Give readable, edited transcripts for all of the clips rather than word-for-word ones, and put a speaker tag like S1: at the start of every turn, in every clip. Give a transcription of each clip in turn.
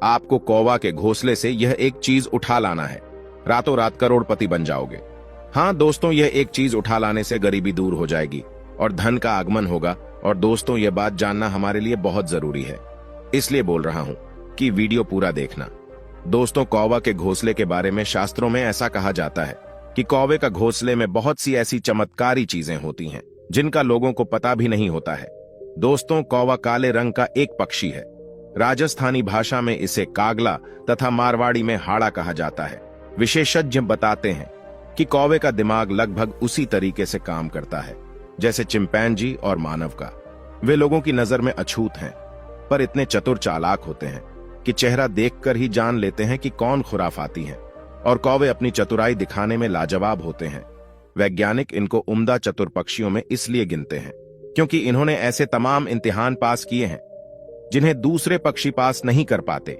S1: आपको कौवा के घोंसले से यह एक चीज उठा लाना है, रातों रात करोड़पति बन जाओगे। हाँ दोस्तों, यह एक चीज उठा लाने से गरीबी दूर हो जाएगी और धन का आगमन होगा। और दोस्तों, यह बात जानना हमारे लिए बहुत जरूरी है, इसलिए बोल रहा हूं कि वीडियो पूरा देखना। दोस्तों, कौवा के घोंसले के बारे में शास्त्रों में ऐसा कहा जाता है कि कौवे का घोंसले में बहुत सी ऐसी चमत्कारी चीजें होती हैं जिनका लोगों को पता भी नहीं होता है। दोस्तों, कौवा काले रंग का एक पक्षी है। राजस्थानी भाषा में इसे कागला तथा मारवाड़ी में हाड़ा कहा जाता है। विशेषज्ञ बताते हैं कि कौवे का दिमाग लगभग उसी तरीके से काम करता है जैसे चिंपैंजी और मानव का। वे लोगों की नजर में अछूत हैं, पर इतने चतुर चालाक होते हैं कि चेहरा देखकर ही जान लेते हैं कि कौन खुराफाती हैं। और कौवे अपनी चतुराई दिखाने में लाजवाब होते हैं। वैज्ञानिक इनको उम्दा चतुर पक्षियों में इसलिए गिनते हैं क्योंकि इन्होंने ऐसे तमाम इम्तिहान पास किए हैं जिन्हें दूसरे पक्षी पास नहीं कर पाते।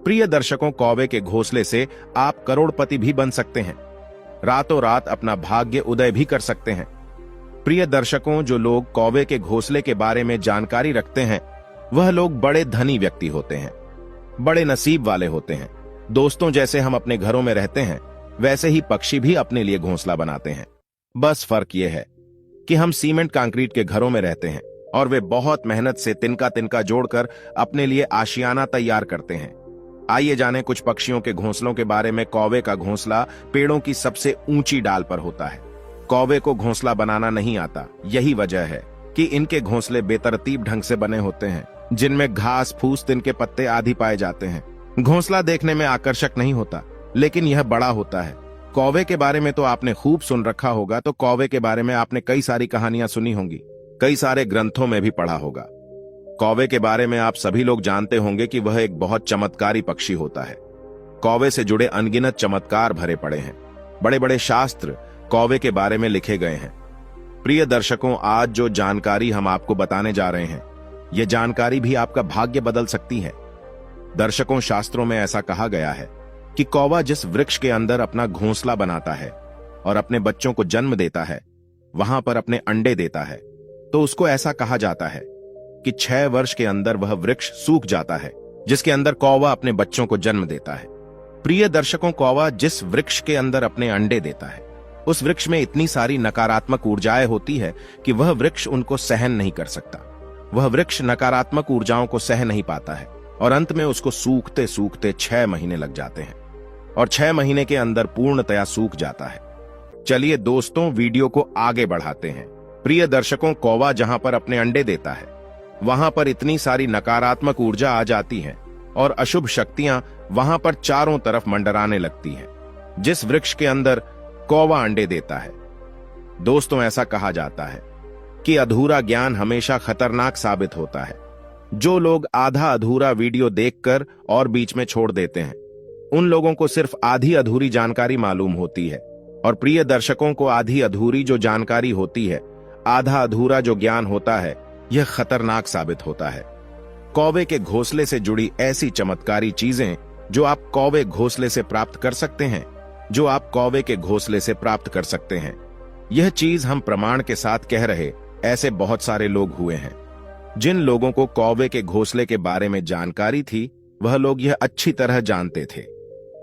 S1: प्रिय दर्शकों, कौवे के घोंसले से आप करोड़पति भी बन सकते हैं, रातों रात अपना भाग्य उदय भी कर सकते हैं। प्रिय दर्शकों, जो लोग कौवे के घोंसले के बारे में जानकारी रखते हैं वह लोग बड़े धनी व्यक्ति होते हैं, बड़े नसीब वाले होते हैं। दोस्तों, जैसे हम अपने घरों में रहते हैं वैसे ही पक्षी भी अपने लिए घोंसला बनाते हैं। बस फर्क यह है कि हम सीमेंट कंक्रीट के घरों में रहते हैं और वे बहुत मेहनत से तिनका तिनका जोड़कर अपने लिए आशियाना तैयार करते हैं। आइए जानें कुछ पक्षियों के घोंसलों के बारे में। कौवे का घोंसला पेड़ों की सबसे ऊंची डाल पर होता है। कौवे को घोंसला बनाना नहीं आता, यही वजह है कि इनके घोंसले बेतरतीब ढंग से बने होते हैं, जिनमें घास फूस तिनके पत्ते आदि पाए जाते हैं। घोंसला देखने में आकर्षक नहीं होता, लेकिन यह बड़ा होता है। कौवे के बारे में तो आपने खूब सुन रखा होगा, तो कौवे के बारे में आपने कई सारी कहानियां सुनी होंगी, कई सारे ग्रंथों में भी पढ़ा होगा। कौवे के बारे में आप सभी लोग जानते होंगे कि वह एक बहुत चमत्कारी पक्षी होता है। कौवे से जुड़े अनगिनत चमत्कार भरे पड़े हैं। बड़े बड़े शास्त्र कौवे के बारे में लिखे गए हैं। प्रिय दर्शकों, आज जो जानकारी हम आपको बताने जा रहे हैं, यह जानकारी भी आपका भाग्य बदल सकती है। दर्शकों, शास्त्रों में ऐसा कहा गया है कि कौवा जिस वृक्ष के अंदर अपना घोंसला बनाता है और अपने बच्चों को जन्म देता है, वहां पर अपने अंडे देता है, तो उसको ऐसा कहा जाता है कि 6 वर्ष के अंदर वह वृक्ष सूख जाता है जिसके अंदर कौवा अपने बच्चों को जन्म देता है। प्रिय दर्शकों, कौवा जिस वृक्ष के अंदर अपने अंडे देता है उस वृक्ष में इतनी सारी नकारात्मक ऊर्जाएं होती है कि वह वृक्ष उनको सहन नहीं कर सकता। वह वृक्ष नकारात्मक ऊर्जाओं को सह नहीं पाता है और अंत में उसको सूखते सूखते 6 महीने लग जाते हैं और 6 महीने के अंदर पूर्णतया सूख जाता है। चलिए दोस्तों, वीडियो को आगे बढ़ाते हैं। प्रिय दर्शकों, कौवा जहां पर अपने अंडे देता है वहां पर इतनी सारी नकारात्मक ऊर्जा आ जाती है और अशुभ शक्तियां वहां पर चारों तरफ मंडराने लगती हैं। जिस वृक्ष के अंदर कौवा अंडे देता है, दोस्तों, ऐसा कहा जाता है कि अधूरा ज्ञान हमेशा खतरनाक साबित होता है। जो लोग आधा अधूरा वीडियो देखकर और बीच में छोड़ देते हैं, उन लोगों को सिर्फ आधी अधूरी जानकारी मालूम होती है। और प्रिय दर्शकों को आधी अधूरी जो जानकारी होती है, आधा अधूरा जो ज्ञान होता है, यह खतरनाक साबित होता है। कौवे के घोंसले से जुड़ी ऐसी चमत्कारी चीजें जो आप कौवे घोंसले से प्राप्त कर सकते हैं, जो आप कौवे के घोंसले से प्राप्त कर सकते हैं। यह चीज हम प्रमाण के साथ कह रहे ऐसे बहुत सारे लोग हुए हैं। जिन लोगों को कौवे के घोंसले के बारे में जानकारी थी, वह लोग यह अच्छी तरह जानते थे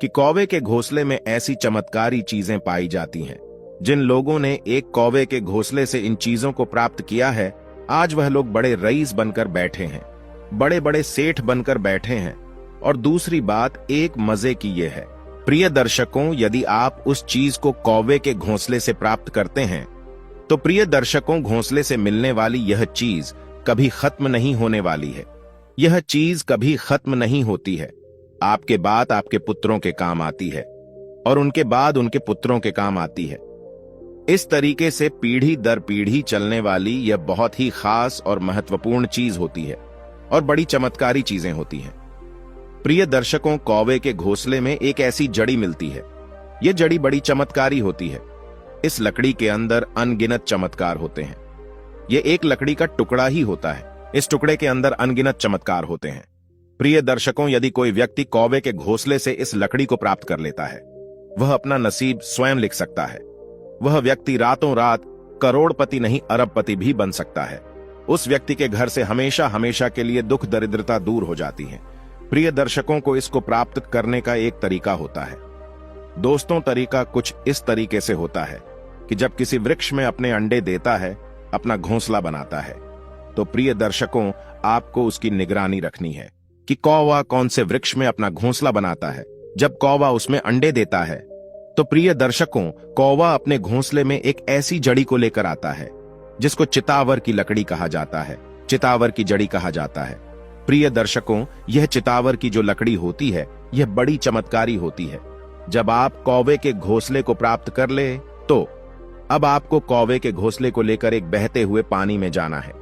S1: कि कौवे के घोंसले में ऐसी चमत्कारी चीजें पाई जाती हैं। जिन लोगों ने एक कौवे के घोंसले से इन चीजों को प्राप्त किया है, आज वह लोग बड़े रईस बनकर बैठे हैं, बड़े बड़े सेठ बनकर बैठे हैं। और दूसरी बात एक मजे की यह है, प्रिय दर्शकों, यदि आप उस चीज को कौवे के घोंसले से प्राप्त करते हैं तो प्रिय दर्शकों, घोंसले से मिलने वाली यह चीज कभी खत्म नहीं होने वाली है। यह चीज कभी खत्म नहीं होती है। आपके बाद आपके पुत्रों के काम आती है और उनके बाद उनके पुत्रों के काम आती है। इस तरीके से पीढ़ी दर पीढ़ी चलने वाली यह बहुत ही खास और महत्वपूर्ण चीज होती है और बड़ी चमत्कारी चीजें होती हैं। प्रिय दर्शकों, कौवे के घोंसले में एक ऐसी जड़ी मिलती है। यह जड़ी बड़ी चमत्कारी होती है। इस लकड़ी के अंदर अनगिनत चमत्कार होते हैं। यह एक लकड़ी का टुकड़ा ही होता है, इस टुकड़े के अंदर अनगिनत चमत्कार होते हैं। प्रिय दर्शकों, यदि कोई व्यक्ति कौवे के घोंसले से इस लकड़ी को प्राप्त कर लेता है, वह अपना नसीब स्वयं लिख सकता है। वह व्यक्ति रातों रात करोड़पति नहीं अरबपति भी बन सकता है। उस व्यक्ति के घर से हमेशा हमेशा के लिए दुख दरिद्रता दूर हो जाती है। प्रिय दर्शकों को इसको प्राप्त करने का एक तरीका होता है। दोस्तों, तरीका कुछ इस तरीके से होता है कि जब किसी वृक्ष में अपने अंडे देता है, अपना घोंसला बनाता है, तो प्रिय दर्शकों आपको उसकी निगरानी रखनी है कि कौवा कौन से वृक्ष में अपना घोंसला बनाता है। जब कौवा उसमें अंडे देता है तो प्रिय दर्शकों कौवा अपने घोंसले में एक ऐसी जड़ी को लेकर आता है जिसको चितावर की लकड़ी कहा जाता है, चितावर की जड़ी कहा जाता है। प्रिय दर्शकों, यह चितावर की जो लकड़ी होती है यह बड़ी चमत्कारी होती है। जब आप कौवे के घोंसले को प्राप्त कर ले तो अब आपको कौवे के घोंसले को लेकर एक बहते हुए पानी में जाना है।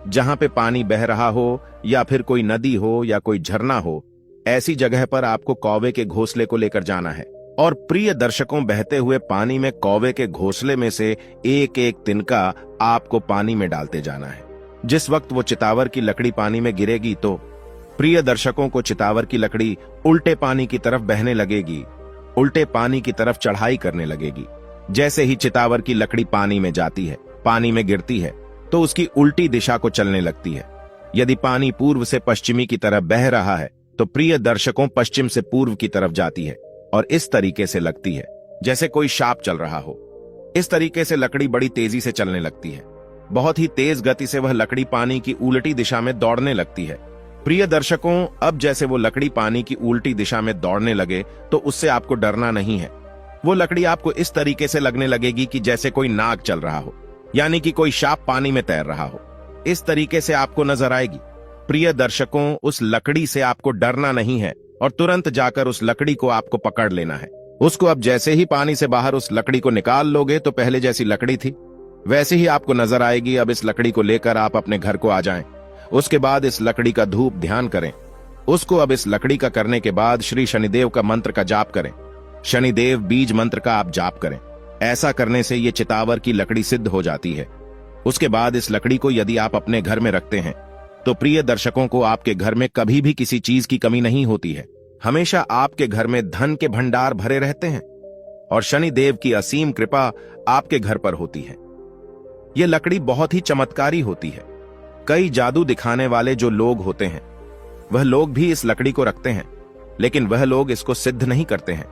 S1: जहां पे पानी बह रहा हो या फिर कोई नदी हो या कोई झरना हो, ऐसी जगह पर आपको कौवे के घोंसले को लेकर जाना है। और प्रिय दर्शकों, बहते हुए पानी में कौवे के घोंसले में से एक एक तिनका आपको पानी में डालते जाना है। जिस वक्त वो चितावर की लकड़ी पानी में गिरेगी तो प्रिय दर्शकों को चितावर की लकड़ी उल्टे पानी की तरफ बहने लगेगी, उल्टे पानी की तरफ चढ़ाई करने लगेगी। जैसे ही चितावर की लकड़ी पानी में जाती है, पानी में गिरती है, तो उसकी उल्टी दिशा को चलने लगती है। यदि पानी पूर्व से पश्चिमी की तरफ बह रहा है तो प्रिय दर्शकों पश्चिम से पूर्व की तरफ जाती है और इस तरीके से लगती है जैसे कोई शाप चल रहा हो। इस तरीके से लकड़ी बड़ी तेजी से चलने लगती है। बहुत ही तेज गति से वह लकड़ी पानी की उल्टी दिशा में दौड़ने लगती है। प्रिय दर्शकों, अब जैसे वो लकड़ी पानी की उल्टी दिशा में दौड़ने लगे तो उससे आपको डरना नहीं है। वो लकड़ी आपको इस तरीके से लगने लगेगी कि जैसे कोई नाग चल रहा हो, यानी कि कोई सांप पानी में तैर रहा हो। इस तरीके से आपको नजर आएगी। प्रिय दर्शकों, उस लकड़ी से आपको डरना नहीं है और तुरंत जाकर उस लकड़ी को आपको पकड़ लेना है। उसको अब जैसे ही पानी से बाहर उस लकड़ी को निकाल लोगे तो पहले जैसी लकड़ी थी वैसे ही आपको नजर आएगी। अब इस लकड़ी को लेकर आप अपने घर को आ जाएं। उसके बाद इस लकड़ी का धूप ध्यान करें। उसको अब इस लकड़ी का करने के बाद श्री शनिदेव का मंत्र का जाप करें। शनिदेव बीज मंत्र का आप जाप करें। ऐसा करने से ये चितावर की लकड़ी सिद्ध हो जाती है। उसके बाद इस लकड़ी को यदि आप अपने घर में रखते हैं तो प्रिय दर्शकों को आपके घर में कभी भी किसी चीज की कमी नहीं होती है। हमेशा आपके घर में धन के भंडार भरे रहते हैं और शनिदेव की असीम कृपा आपके घर पर होती है। यह लकड़ी बहुत ही चमत्कारी होती है। कई जादू दिखाने वाले जो लोग होते हैं वह लोग भी इस लकड़ी को रखते हैं, लेकिन वह लोग इसको सिद्ध नहीं करते हैं।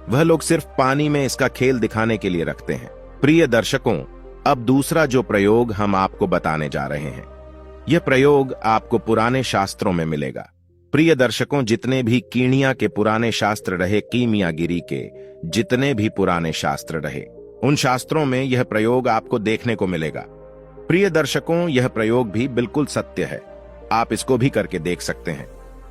S1: वह लोग सिर्फ पानी में इसका खेल दिखाने के लिए रखते हैं। प्रिय दर्शकों, अब दूसरा जो प्रयोग हम आपको बताने जा रहे हैं, यह प्रयोग आपको पुराने शास्त्रों में मिलेगा। प्रिय दर्शकों, जितने भी कीणिया के पुराने शास्त्र रहे, कीमियागिरी के जितने भी पुराने शास्त्र रहे, उन शास्त्रों में यह प्रयोग आपको देखने को मिलेगा। प्रिय दर्शकों, यह प्रयोग भी बिल्कुल सत्य है। आप इसको भी करके देख सकते हैं।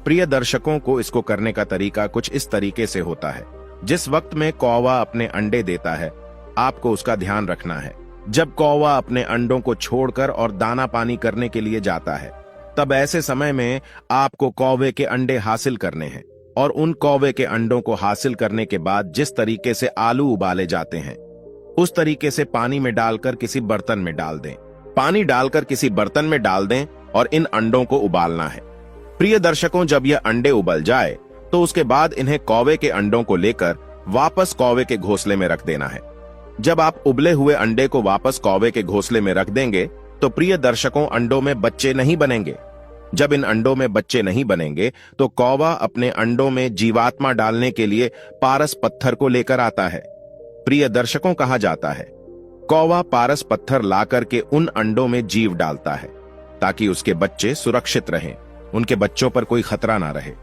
S1: प्रिय दर्शकों को इसको करने का तरीका कुछ इस तरीके से होता है। जिस वक्त में कौवा अपने अंडे देता है, आपको उसका ध्यान रखना है। जब कौवा अपने अंडों को छोड़कर और दाना पानी करने के लिए जाता है, तब ऐसे समय में आपको कौवे के अंडे हासिल करने हैं और उन कौवे के अंडों को हासिल करने के बाद जिस तरीके से आलू उबाले जाते हैं, उस तरीके से पानी में डालकर किसी बर्तन में डाल दें। पानी डालकर किसी बर्तन में डाल दें और इन अंडों को उबालना है। प्रिय दर्शकों, जब यह अंडे उबल जाए तो उसके बाद इन्हें कौवे के अंडों को लेकर वापस कौवे के घोंसले में रख देना है। जब आप उबले हुए अंडे को वापस कौवे के घोंसले में रख देंगे तो प्रिय दर्शकों, अंडों में बच्चे नहीं बनेंगे। जब इन अंडों में बच्चे नहीं बनेंगे तो कौवा अपने अंडों में जीवात्मा डालने के लिए पारस पत्थर को लेकर आता है। प्रिय दर्शकों, कहा जाता है कौवा पारस पत्थर लाकर के उन अंडों में जीव डालता है ताकि उसके बच्चे सुरक्षित रहें, उनके बच्चों पर कोई खतरा ना रहे।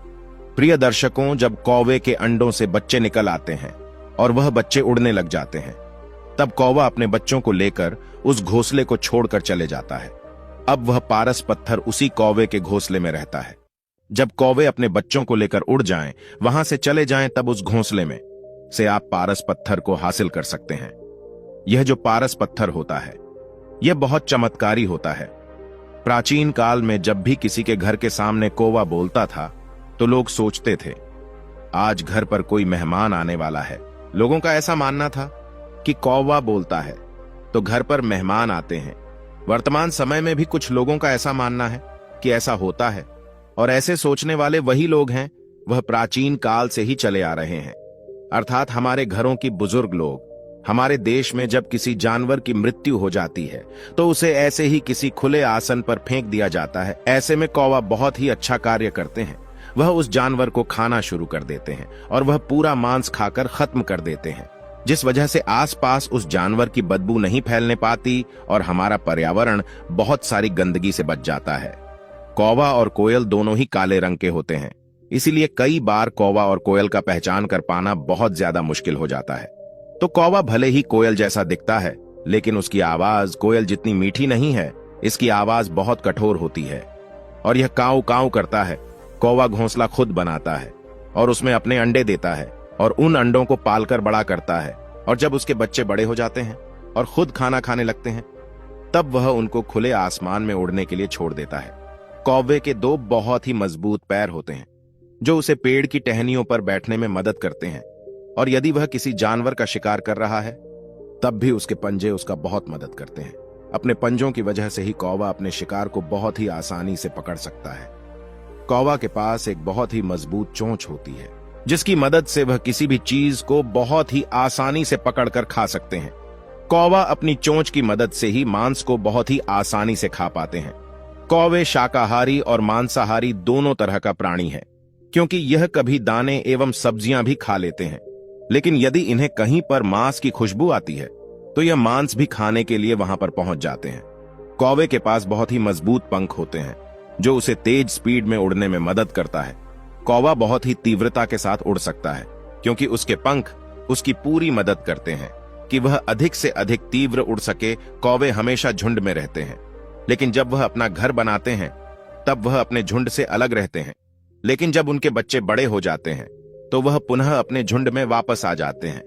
S1: प्रिय दर्शकों, जब कौवे के अंडों से बच्चे निकल आते हैं और वह बच्चे उड़ने लग जाते हैं, तब कौवा अपने बच्चों को लेकर उस घोंसले को छोड़कर चले जाता है। अब वह पारस पत्थर उसी कौवे के घोंसले में रहता है। जब कौवे अपने बच्चों को लेकर उड़ जाएं, वहां से चले जाएं, तब उस घोंसले में से आप पारस पत्थर को हासिल कर सकते हैं। यह जो पारस पत्थर होता है, यह बहुत चमत्कारी होता है। प्राचीन काल में जब भी किसी के घर के सामने कौवा बोलता था तो लोग सोचते थे आज घर पर कोई मेहमान आने वाला है। लोगों का ऐसा मानना था कि कौवा बोलता है तो घर पर मेहमान आते हैं। वर्तमान समय में भी कुछ लोगों का ऐसा मानना है कि ऐसा होता है, और ऐसे सोचने वाले वही लोग हैं, वह प्राचीन काल से ही चले आ रहे हैं। अर्थात हमारे घरों की बुजुर्ग लोग, हमारे देश में जब किसी जानवर की मृत्यु हो जाती है तो उसे ऐसे ही किसी खुले आसन पर फेंक दिया जाता है। ऐसे में कौवा बहुत ही अच्छा कार्य करते हैं। वह उस जानवर को खाना शुरू कर देते हैं और वह पूरा मांस खाकर खत्म कर देते हैं, जिस वजह से आसपास उस जानवर की बदबू नहीं फैलने पाती और हमारा पर्यावरण बहुत सारी गंदगी से बच जाता है। कौवा और कोयल दोनों ही काले रंग के होते हैं, इसीलिए कई बार कौवा और कोयल का पहचान कर पाना बहुत ज्यादा मुश्किल हो जाता है। तो कौवा भले ही कोयल जैसा दिखता है, लेकिन उसकी आवाज कोयल जितनी मीठी नहीं है। इसकी आवाज बहुत कठोर होती है और यह काऊ काऊ करता है। कौवा घोंसला खुद बनाता है और उसमें अपने अंडे देता है और उन अंडों को पालकर बड़ा करता है, और जब उसके बच्चे बड़े हो जाते हैं और खुद खाना खाने लगते हैं, तब वह उनको खुले आसमान में उड़ने के लिए छोड़ देता है। कौवे के 2 बहुत ही मजबूत पैर होते हैं जो उसे पेड़ की टहनियों पर बैठने में मदद करते हैं, और यदि वह किसी जानवर का शिकार कर रहा है तब भी उसके पंजे उसका बहुत मदद करते हैं। अपने पंजों की वजह से ही कौवा अपने शिकार को बहुत ही आसानी से पकड़ सकता है। कौवा के पास एक बहुत ही मजबूत चोंच होती है जिसकी मदद से वह किसी भी चीज को बहुत ही आसानी से पकड़कर खा सकते हैं। कौवा अपनी चोंच की मदद से ही मांस को बहुत ही आसानी से खा पाते हैं। कौवे शाकाहारी और मांसाहारी दोनों तरह का प्राणी है, क्योंकि यह कभी दाने एवं सब्जियां भी खा लेते हैं, लेकिन यदि इन्हें कहीं पर मांस की खुशबू आती है तो यह मांस भी खाने के लिए वहां पर पहुंच जाते हैं। कौवे के पास बहुत ही मजबूत पंख होते हैं जो उसे तेज स्पीड में उड़ने में मदद करता है। कौवा बहुत ही तीव्रता के साथ उड़ सकता है क्योंकि उसके पंख उसकी पूरी मदद करते हैं कि वह अधिक से अधिक तीव्र उड़ सके। कौवे हमेशा झुंड में रहते हैं, लेकिन जब वह अपना घर बनाते हैं तब वह अपने झुंड से अलग रहते हैं, लेकिन जब उनके बच्चे बड़े हो जाते हैं तो वह पुनः अपने झुंड में वापस आ जाते हैं।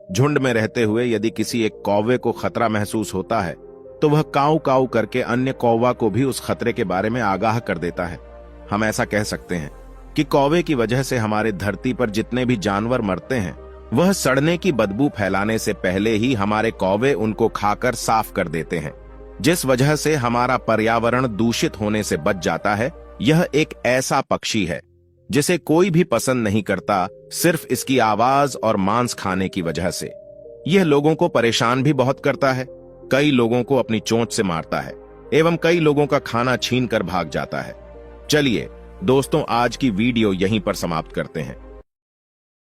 S1: झुंड में रहते हुए यदि किसी एक कौवे को खतरा महसूस होता है तो वह काऊ काऊ करके अन्य कौवा को भी उस खतरे के बारे में आगाह कर देता है। हम ऐसा कह सकते हैं कि कौवे की वजह से हमारे धरती पर जितने भी जानवर मरते हैं वह सड़ने की बदबू फैलाने से पहले ही हमारे कौवे उनको खाकर साफ कर देते हैं, जिस वजह से हमारा पर्यावरण दूषित होने से बच जाता है। यह एक ऐसा पक्षी है जिसे कोई भी पसंद नहीं करता, सिर्फ इसकी आवाज और मांस खाने की वजह से। यह लोगों को परेशान भी बहुत करता है, कई लोगों को अपनी चोंच से मारता है एवं कई लोगों का खाना छीन कर भाग जाता है। चलिए दोस्तों, आज की वीडियो यहीं पर समाप्त करते हैं।